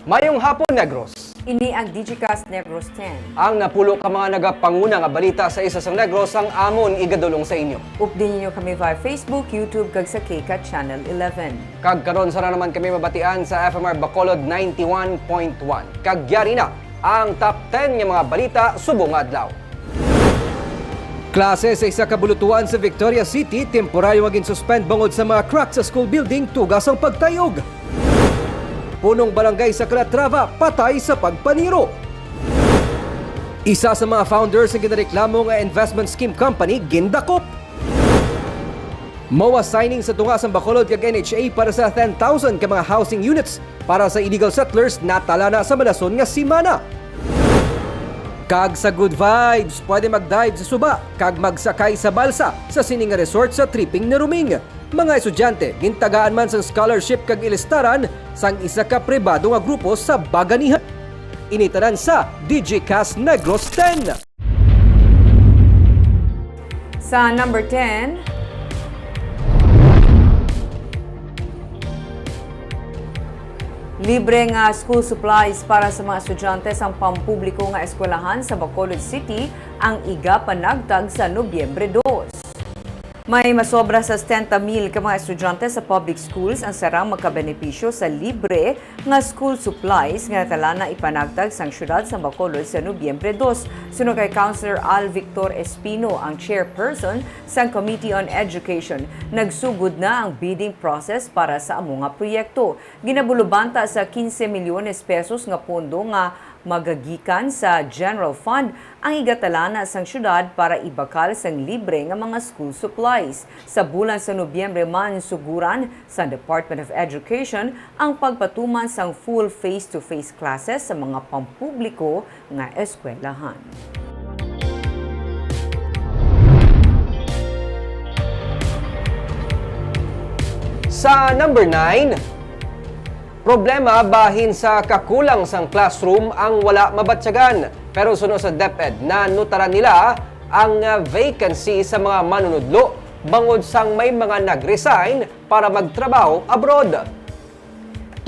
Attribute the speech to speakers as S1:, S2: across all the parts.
S1: Mayong hapon, Negros.
S2: Ini ang Digicast Negros 10.
S1: Ang napulo ka mga nagapanguna nga balita sa isa sa Negros ang amon igadulong sa inyo.
S2: Update niyo kami via Facebook, YouTube, kag sa KCAT Channel 11.
S1: Kag karon sa naman kami mabatian sa FMR Bacolod 91.1. Kag yari na ang top 10 nga mga balita subong adlaw. Klase sa isa ka bulutuan sa Victoria City, temporaryo maging suspend bangod sa mga crack sa school building tugas ang pagtayog. Punong barangay sa Calatrava, patay sa pagpaniro. Isa sa mga founders ng ginareklamo nga investment scheme company, gindakop. MOA signing sa tunga sa Bacolod kag NHA para sa 10,000 ka mga housing units para sa illegal settlers natala na sa malason nga simana. Kag sa good vibes, pwede mag-dive sa suba, kag magsakay sa balsa sa sining resort sa tripping ni Ruming. Mga estudyante, gintagaan man sa scholarship kag ilistaran sang isa ka pribado nga grupo sa Baganihan. Initaran sa Digicast Negros 10.
S2: Sa number 10, libre nga school supplies para sa mga estudyante sa pampubliko nga eskwelahan sa Bacolod City ang iga panagtag sa Nobyembre 2. May masobra sa 70,000 ka mga estudyante sa public schools ang sarang magkabenepisyo sa libre nga school supplies nga natala na ipanagtag sang syudad sa Bacolod sa Nobyembre 2. Sunod kay Councilor Al Victor Espino, ang chairperson sa Committee on Education. Nagsugod na ang bidding process para sa among nga proyekto. Ginabulubanta sa 15 milyones pesos nga pondo nga magagikan sa General Fund ang igatalana sang syudad para ibakal sang libre nga mga school supplies. Sa bulan sa Nobyembre man suguran sa Department of Education ang pagpatuman sang full face-to-face classes sa mga pampubliko nga eskwelahan.
S1: Sa number 9, problema bahin sa kakulang sang classroom ang wala mabatyagan. Pero sunod sa DepEd, nanutaran nila ang vacancy sa mga manunudlo bangod sang may mga nag-resign para magtrabaho abroad.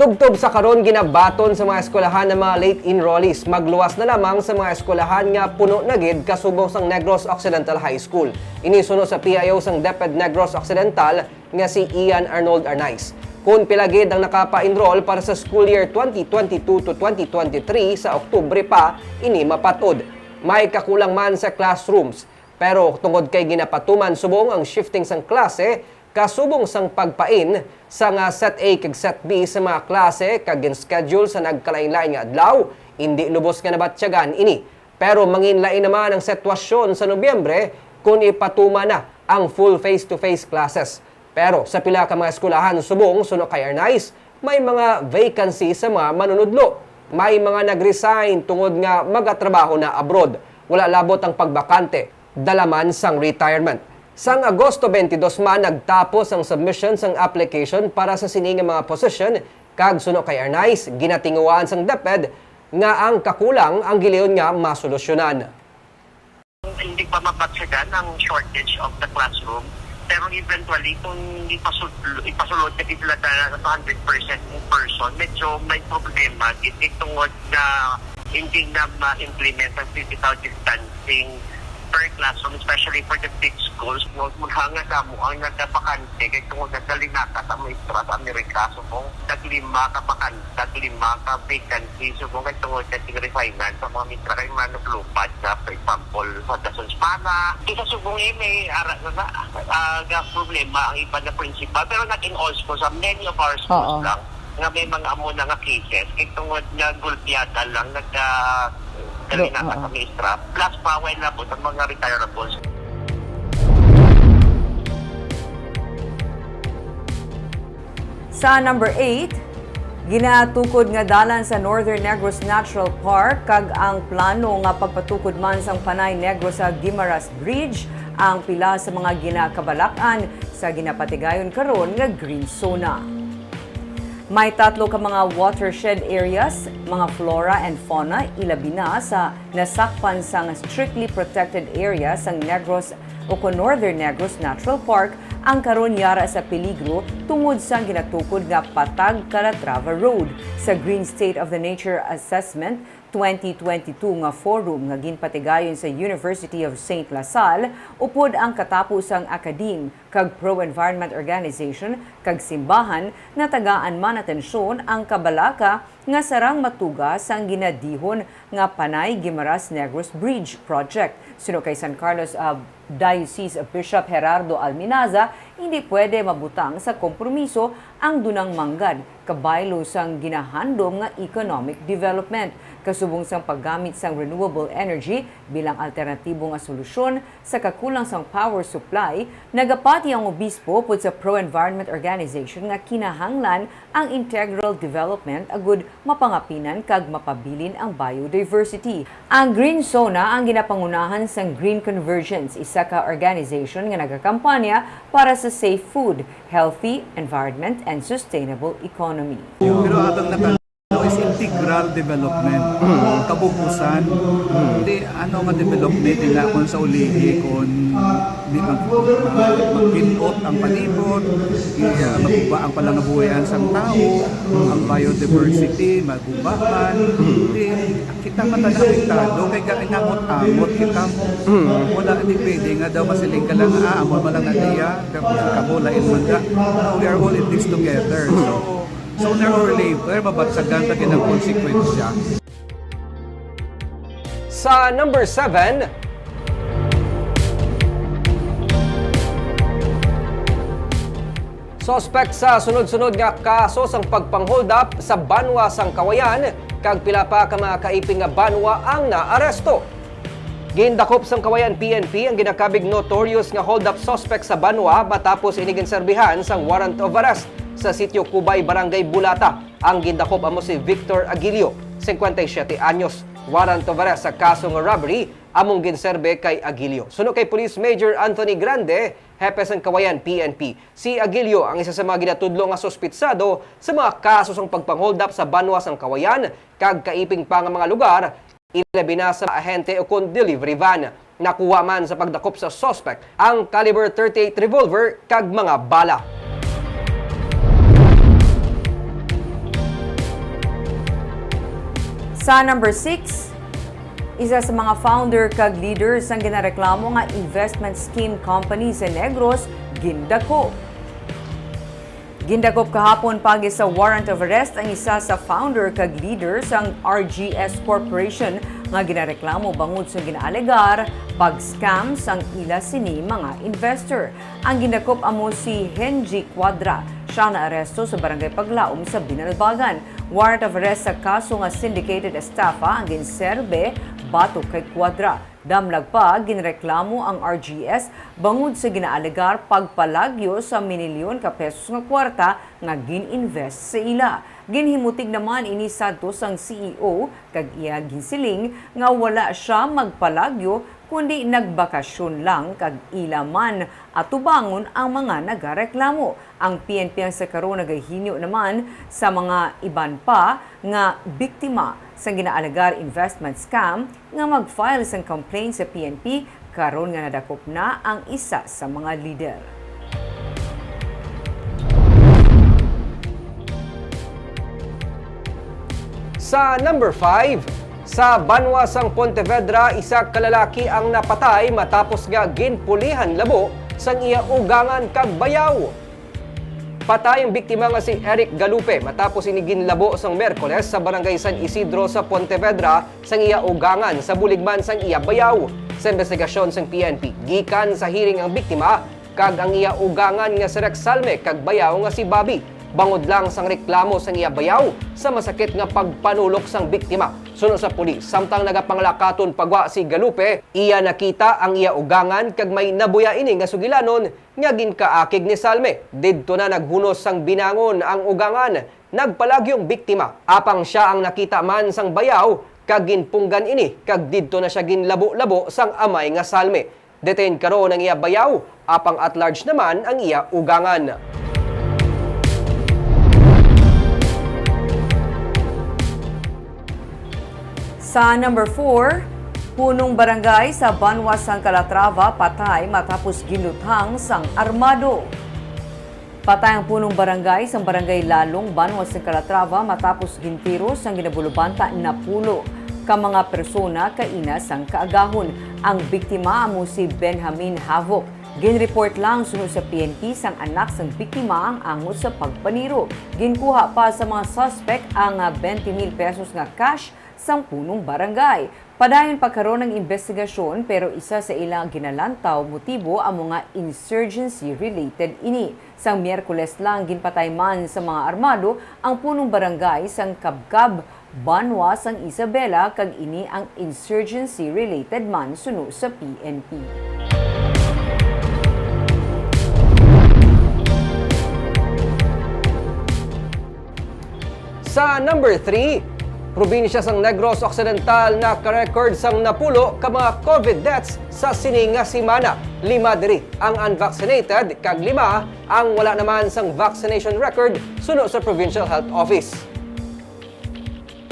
S1: Tugtog sa karon ginabaton sa mga eskwelahan ng mga late enrollees. Magluwas na lamang sa mga eskwelahan nga puno na gid kasubong sang Negros Occidental High School. Inisunod sa PIO sang DepEd Negros Occidental nga si Ian Arnold Arnaiz. Kung pilagid ang nakapa-enroll para sa school year 2022 to 2023 sa Oktubre pa, ini mapatod. May kakulang man sa classrooms, pero tungod kay ginapatuman subong ang shifting sang klase, kasubong sang pagpain sa nga set A kag set B sa mga klase kag schedule sa nagkalain-lain nga adlaw, hindi lubos nga nabatyagan ini. Pero manginlain naman ang sitwasyon sa Nobyembre kung ipatuma na ang full face-to-face classes. Pero sa pila ka mga eskwelahan subong suno kay Arnaiz, may mga vacancy sa mga manunudlo. May mga nag-resign tungod nga magatrabaho na abroad. Wala labot ang pagbakante, dalaman sang retirement. Sang Agosto 22 man nagtapos ang submission sang application para sa sining mga position, kag suno kay Arnaiz, ginatinguan sang DepEd nga ang kakulang ang giliyon nga masolusyonan.
S3: Hindi pa mabatsagan ang shortage of the classroom. Pero eventually, kung ipasulod na sila sa 100% in person, medyo may problema. Itungod na hindi na ma-implement ang physical distancing per classroom, especially for the big schools. Maghanga sa mo ang nagpapakante kay tungod na dalinaka sa maestra sa Amerika. So kung taglima ka pakante, taglima ka vacancy, so kung tungod na tingresignan sa mga maestra kay manuplupad na, for example, sa Dason Spana. Isa subong may problema ang iba na principal, pero not in all schools, sa many of our schools lang, nga may mga amo na nga cases, kay tungod na gulpiada lang, dalinaka sa maestra, plus paway labot ang mga retirables.
S2: Sa number 8, ginatukod nga dalan sa Northern Negros Natural Park kag ang plano nga pagpatukod man sang Panay Negros sa Guimaras Bridge ang pila sa mga ginakabalakan sa ginapatigayon karon nga green zona. May 3 ka mga watershed areas, mga flora and fauna, ilabi na sa nasakpan sang strictly protected area sang Negros o Northern Negros Natural Park ang karon yara sa peligro tungod sa ginatukod nga patag Calatrava Road. Sa Green State of the Nature Assessment 2022 nga forum nga ginpatigayon sa University of St. Lasal, upod ang katapusang akadem kag pro-environment organization kag simbahan na tagaan man atensyon ang kabalaka nga sarang matugas ang ginadihon nga Panay Guimaras Negros Bridge Project. Suno kay San Carlos Diocese of Bishop Gerardo Alminaza, hindi pwede mabutang sa kompromiso ang dunang manggad kabaylo sang ginahandom nga economic development. Kasubong sang paggamit sang renewable energy bilang alternatibo nga solusyon sa kakulang sang power supply, nagapati ang obispo pud sa pro-environment organization nga kinahanglan ang integral development agud mapangapinan kag mapabilin ang biodiversity. Ang Green Zona ang ginapangunahan sang Green Convergence, isa ka organization nga nagakampanya para sa safe food, healthy environment and sustainable economy.
S4: Pero atong natanaw is integral development. Kabubusan. Hindi, ano nga development nila kung sa ulihi, kung di mag-pinot ang palibot, maguba ang palangabuhayan sa tao, ang biodiversity, magubahan. Hindi, kita matanamitado, kay gainamot-amot kita mo. Wala, hindi pwede nga daw masiling ka lang, amon malang nadiya, kabulain man ka. No, we are all in this together. So sooner or later, mabatsagan tayo ng konsekwensya.
S1: Sa number 7, suspect sa sunod-sunod nga kaso sang pagpang-hold up sa banwa sang Kawayan, kag pila pa ka mga kaiping nga banwa ang naaresto. Gindakop sang Kawayan PNP ang ginakabig notorious nga hold up suspect sa banwa matapos iniginserbihan sang warrant of arrest sa sitio Kubay, Barangay Bulata. Ang gindakop amo si Victor Aguilio, 57 anyos. Warrant of arrest sa kaso nga robbery among ginserbe kay Aguilio. Suno kay Police Major Anthony Grande, hepe sang Kawayan PNP. Si Aguilio ang isa sa mga ginatudlo nga suspitsado sa mga kaso sang pagpang-hold up sa banwa sang Kawayan kag kaiping pa nga mga lugar, ilabi na sa ahente o kon delivery van. Nakuha man sa pagdakop sa suspect ang caliber 38 revolver kag mga bala.
S2: Sa number 6, isa sa mga founder kag leaders ang ginareklamo nga investment scheme company sa Negros, gindakop. Gindakop kahapon pagi sa warrant of arrest ang isa sa founder kag leaders ang RGS Corporation nga ginareklamo bangod sa ginaalegar pag-scam sang ila sini mga investor. Ang gindakop amo si Henji Quadra. Siya na aresto sa Barangay Paglaom sa Binalbagan. Warrant of arrest sa kaso nga syndicated estafa ang ginserbe batok kay Quadra. Damlag pa, ginreklamo ang RGS bangod sa ginaalegar pagpalagyo sa minilyon ka pesos nga kwarta nga gin-invest sa ila. Ginhimutig naman ini Santos ang CEO kag iya ginsiling nga wala siya magpalagyo kundi nagbakasyon lang kag ilaman at tubangon ang mga nagareklamo. Ang PNP ang sa karon nagahinyo naman sa mga iban pa nga biktima sa ginaalagar investment scam nga mag-file sang complaint sa PNP karon nga nadakop na ang isa sa mga leader.
S1: Sa number 5, sa banwa sang Pontevedra, isa kalalaki ang napatay matapos nga ginpulihan labo sang iya ugangan kag bayaw. Patay ang biktima nga si Eric Galupe matapos iniginlabo sang Merkoles sa Barangay San Isidro sa Pontevedra sang iya ugangan sa buligman sang iya bayaw. Sa investigasyon sang PNP, gikan sa hearing ang biktima kag ang iya ugangan nga si Rex Salme kag bayaw nga si Bobby. Bangod lang sang reklamo sang iya bayaw sa masakit nga pagpanulok sang biktima. Suno sa pulis, samtang nagapanglakaton pagwa si Galupe, iya nakita ang iya ugangan kag may nabuya ini nga sugilanon nga ginkaakig ni Salme. Didto na naghunos sang binangon ang ugangan, nagpalagyong biktima. Apang siya ang nakita man sang bayaw kag ginpunggan ini kag didto na siya ginlabo-labo sang amay nga Salme. Detain karon ang iya bayaw, apang at large naman ang iya ugangan.
S2: Sa number 4, Punong barangay sa Banwas, San Calatrava patay matapos ginuthang sang armado. Patay ang punong barangay sa barangay Lalong, Banwas, San Calatrava matapos gintiro sang ginabulubanta na pulo ka mga persona kaina sang kaagahon. Ang biktima amo si Benjamin Havok. Ginreport lang sunod sa PNP sang anak sang biktima ang angot sa pagpaniro. Ginkuha pa sa mga suspect ang 20,000 pesos nga cash sang punong barangay. Padayon pagkaroon ng investigasyon pero isa sa ilang ginalantaw motibo ang mga insurgency-related ini. Sang Miyerkules lang ginpatay man sa mga armado ang punong barangay sang Kabkab, Banwas sang Isabela kag ini ang insurgency-related man suno sa PNP.
S1: Sa number 3, probinsya sang Negros Occidental na ka-record sang napulo ka mga COVID deaths sa sini nga semana. 5 diri ang unvaccinated, kag 5 ang wala naman sang vaccination record suno sa Provincial Health Office.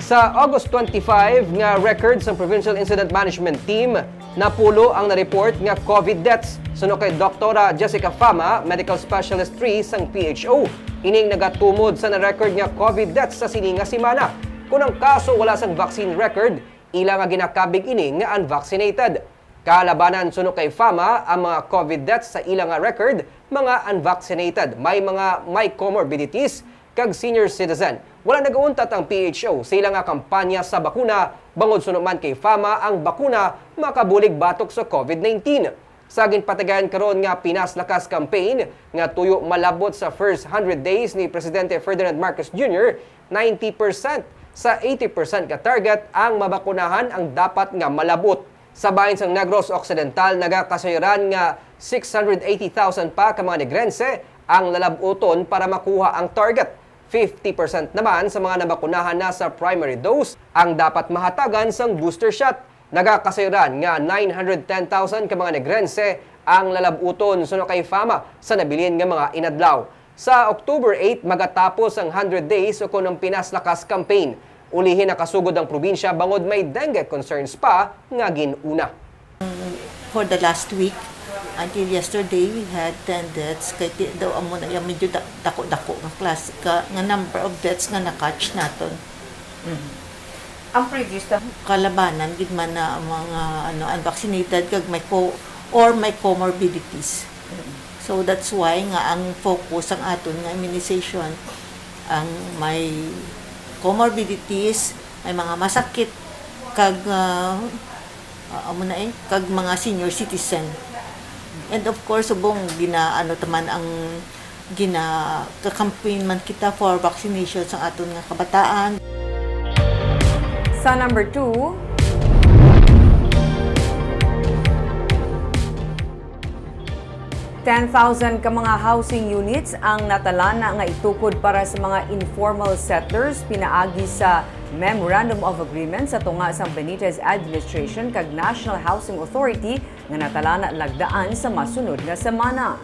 S1: Sa August 25 nga record sa Provincial Incident Management Team, napulo ang na-report nga COVID deaths suno kay Dr. Jessica Fama, Medical Specialist 3 sang PHO. Ining nagatumod sa na-record nga COVID deaths sa sini nga semana. Kung ang kaso wala sang vaccine record, ilang nga ginakabig ini nga unvaccinated. Kalabanan suno kay Fama ang mga COVID deaths sa ilang nga record, mga unvaccinated, may comorbidities, kag senior citizen. Wala nagauntat ang PHO sa ilang nga kampanya sa bakuna, bangod suno man kay Fama ang bakuna makabulig batok sa COVID-19. Sa ginpatagan karon nga Pinas Lakas campaign nga tuyo malabot sa first 100 days ni Presidente Ferdinand Marcos Jr., 90% sa 80% ka target ang mabakunahan ang dapat nga malabot. Sa bahin sang Negros Occidental nagakasayran nga 680,000 pa ka mga Negrense ang lalabuton para makuha ang target. 50% naman sa mga nabakunahan na sa primary dose ang dapat mahatagan sang booster shot. Nagakasayran nga 910,000 ka mga Negrense ang lalabuton suno kay Fama sa nabilin nga mga inadlaw. Sa October 8 magatapos ang 100 days o kunong Pinas Lakas campaign. Ulihin nakasugod ang probinsya bangod may dengue concerns pa nga ginuna.
S5: For the last week, until yesterday, we had 10 deaths. Kaya daw amo na yung medyo dako-dako ng klase ka, nga number of deaths nga na-catch naton.
S2: Ang previous
S5: Kalabanan, gid man na ang mga unvaccinated, kag may may comorbidities. So that's why nga ang focus ang aton nga immunization ang may comorbidities, may mga masakit kag kag mga senior citizen. And of course, subong taman ang ka-campaign man kita for vaccination sa aton nga kabataan.
S2: Sa number 2, $10,000 ka mga housing units ang natalana nga itukod para sa mga informal settlers pinaagi sa Memorandum of Agreement sa tunga sa Benitez Administration kag National Housing Authority nga natalana lagdaan sa masunod nga semana.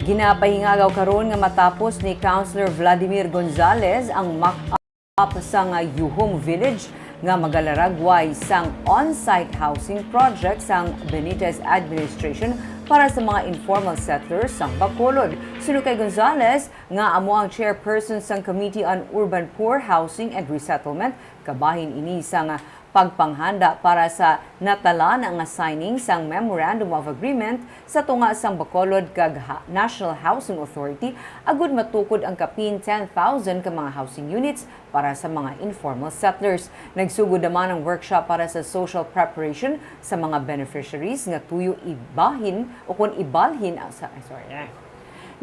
S2: Ginapahingagaw karon nga matapos ni Councilor Vladimir Gonzales ang mock-up sa nga Yuhong Village nga magalaragway sang on-site housing project sang Benitez Administration para sa mga informal settlers sang Bacolod. Sunod kay Gonzales nga amo ang chairperson sang Committee on Urban Poor Housing and Resettlement, kabahin ini sang pagpanghanda para sa natalana nga signing sang Memorandum of Agreement sa tunga sang Bacolod kag National Housing Authority agud matukod ang kapin 10,000 ka mga housing units para sa mga informal settlers. Nagsugod naman ang workshop para sa social preparation sa mga beneficiaries nga tuyo ibalhin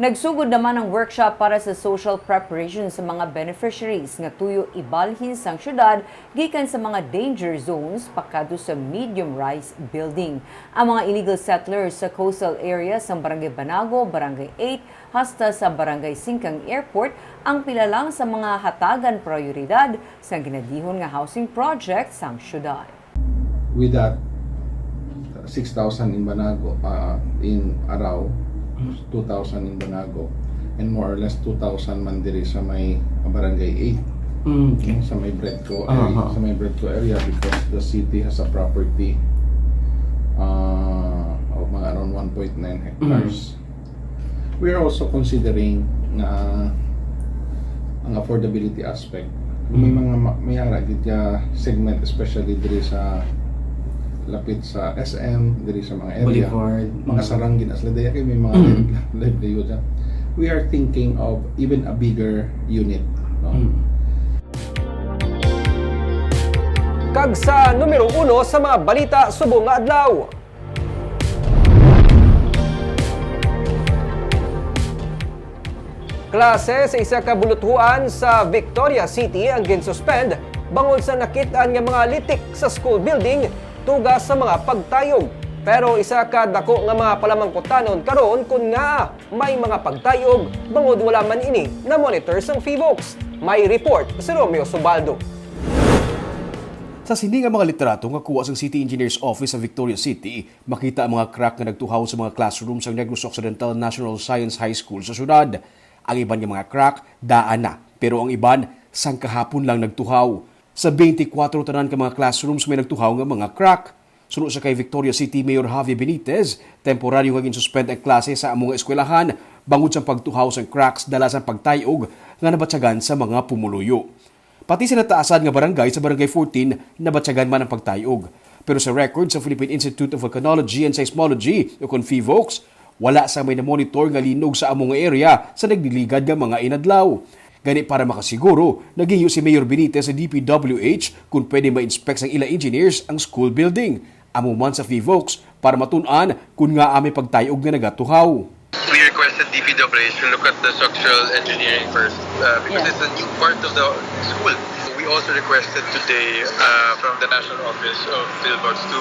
S2: Nagsugod naman ang workshop para sa social preparation sa mga beneficiaries nga tuyo ibalhin sang syudad gikan sa mga danger zones pakado sa medium-rise building. Ang mga illegal settlers sa coastal area sa Barangay Banago, Barangay 8, hasta sa Barangay Singkang Airport ang pila lang sa mga hatagan prioridad sa ginadihon nga housing project sang syudad.
S6: With that, 6,000 in Banago, in Arao, 2,000 in Banago, and more or less 2,000 man diri sa may Barangay
S7: Okay.
S6: sa may Breadco area, sa may Breadco area because the city has a property of mga around 1.9 hectares. We are also considering ang affordability aspect. May mga mayara gid ka segment especially diri sa lapit sa SM, diri sa mga area.
S7: Boulevard.
S6: Mga sarangin as laday kay may mga livelihood. We are thinking of even a bigger unit, no?
S1: Kag sa numero 1 sa mga balita subong nga adlaw. Klase sa isa ka buluthuan sa Victoria City ang ginsuspend bangod sa nakit-an nga mga litik sa school building tugas sa mga pagtayog. Pero isa ka dako nga mga palamangkutanon karon kun nga may mga pagtayog bangod wala man ini na monitor sang PHIVOLCS. May report si Romeo Subaldo.
S8: Sa sini nga mga literato nga kuha sa City Engineers Office sa Victoria City, makita ang mga crack nga nagtuhaw sa mga classroom sa Negros Occidental National Science High School sa syudad. Ang iban nga mga crack, daan na, pero ang iban, sang kahapon lang nagtuhaw. Sa 24 tanan ka mga classrooms may nagtuhaw nga mga crack. Sunod sa kay Victoria City Mayor Javi Benitez, temporaryo nga ginsuspend ang klase sa among eskwelahan bangod sa pagtuhaw sa cracks dala sa pagtayog nga nabatsagan sa mga pumuluyo. Pati sa nataasan nga barangay sa Barangay 14, nabatsagan man ang pagtayog. Pero sa record sa Philippine Institute of Volcanology and Seismology o PHIVOLCS, wala sa may na-monitor nga linog sa among area sa nagdiligad nga mga inadlaw. Gani para makasiguro, naghiyo si Mayor Benitez sa DPWH kung pwede ma-inspect sang ila engineers ang school building. Amo man sa PHIVOLCS para matun-an kung nga ame pagtayog nga nagatuhaw.
S9: We requested DPWH to look at the structural engineering first because it's a new part of the school. We also requested today from the National Office of PHIVOLCS to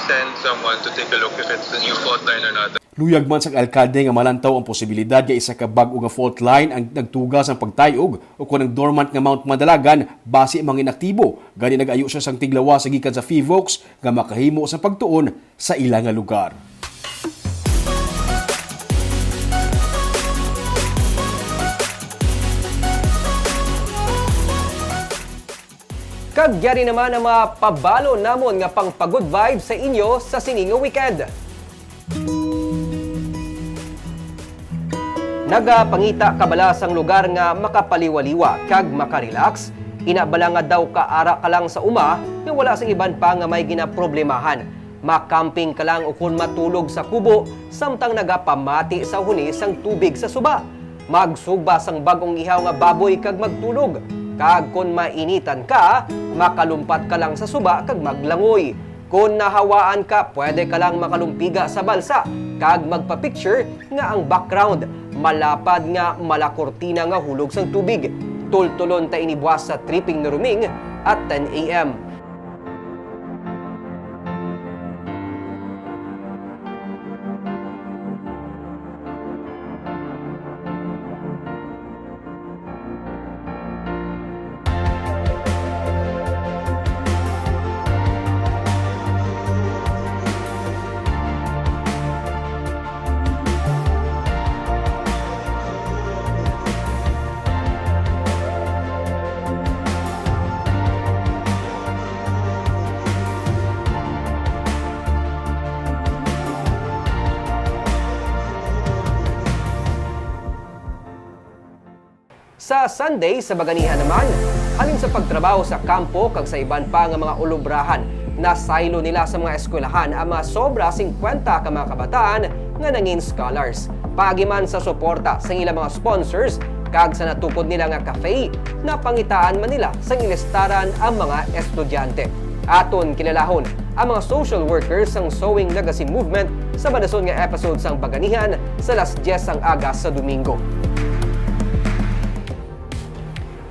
S9: send someone to take a look if it's a new fault line or not.
S8: Luyag man sa alkalde nga malantaw ang posibilidad nga isa ka bag-o nga fault line ang nagtugas ang pagtayog o kung ang dormant nga Mount Madalagan base mga inaktibo. Gani nag-ayo siya sang tiglawa sa gikan sa PHIVOLCS nga makahimo sa pagtuon sa ilang nga lugar.
S1: Kagyari naman ang mga pabalo namon nga pang pagod vibe sa inyo sa siningo weekend. Nagapangita kabalasang lugar nga makapaliwaliwa kag makarelax. Inabala nga daw kaara ka lang sa uma nga wala sa iban pa nga may ginaproblemahan. Makamping ka lang o kung matulog sa kubo samtang nagapamati sa huni sang tubig sa suba. Magsugba sang bagong ihaw nga baboy kag magtulog. Kag kung mainitan ka, makalumpat ka lang sa suba kag maglangoy. Kung nahawaan ka, pwede ka lang makalumpiga sa balsa kag magpa-picture nga ang background malapad nga malakortina nga hulog sang tubig. Tultulon ta inibwas sa tripping na ruming at 10 a.m. Sa Sunday, sa Baganihan naman, halin sa pagtrabaho sa kampo kag sa iban pa nga mga ulubrahan, nasaylo nila sa mga eskwelahan ang mga sobra 50 ka mga kabataan nga nangin scholars. Pagiman sa suporta sa ilang mga sponsors, kag sa natukod nila nga cafe, napangitaan man nila sa ilistaran ang mga estudyante. Aton kilalahon ang mga social workers sang Sowing Legacy Movement sa madason nga episode sang Baganihan sa alas 10 ang agas sa Domingo.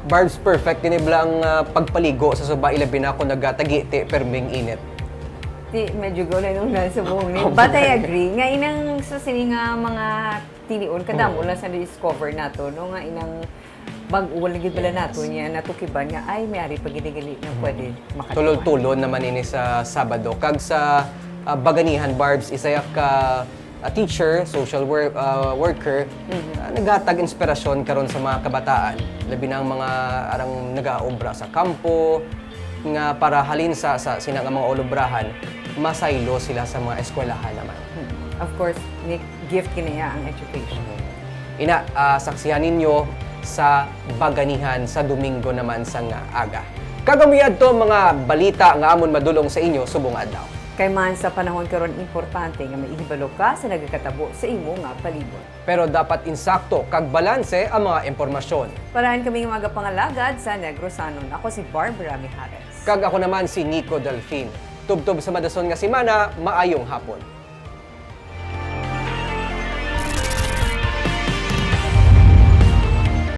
S1: Barbs, perfect din ang pagpaligo sa suba ilabi na ako nagatagi ti perming init.
S2: Di, medyo gulay nung sa buhong ni. But I agree. Nga inang sa sini nga mga tinion, kadamo lang sa discover nato, no? Nga inang bag-uwal gid bala nato niya, natukiban nga, ay, may ari pag-inigali na pwede makatuwa.
S1: Tulol-tulon naman ini sa Sabado. Kag sa Baganihan, Barbs, isaya ka teacher, social worker, naghatag inspirasyon karon sa mga kabataan, labi na ang mga arang nagaobra sa kampo nga para halin sa sina nga mga olobrahan, masaylo sila sa mga eskwelahan naman.
S2: Of course, gift kiniya ang education.
S1: Ina, saksihan ninyo sa Baganihan sa Domingo naman sa nga aga. Kagamiyad to mga balita nga amon madulong sa inyo subong adlaw.
S2: Kay man sa panahon karon importante nga maihibalo ka sa nagakatabo sa imo nga palibot.
S1: Pero dapat insakto kag balanse ang mga impormasyon.
S2: Parahan kami mga pangalagad sa Negros Anon. Ako si Barbara Mijares.
S1: Kag ako naman si Nico Delfin. Tubtob sa madason nga semana, maayong hapon.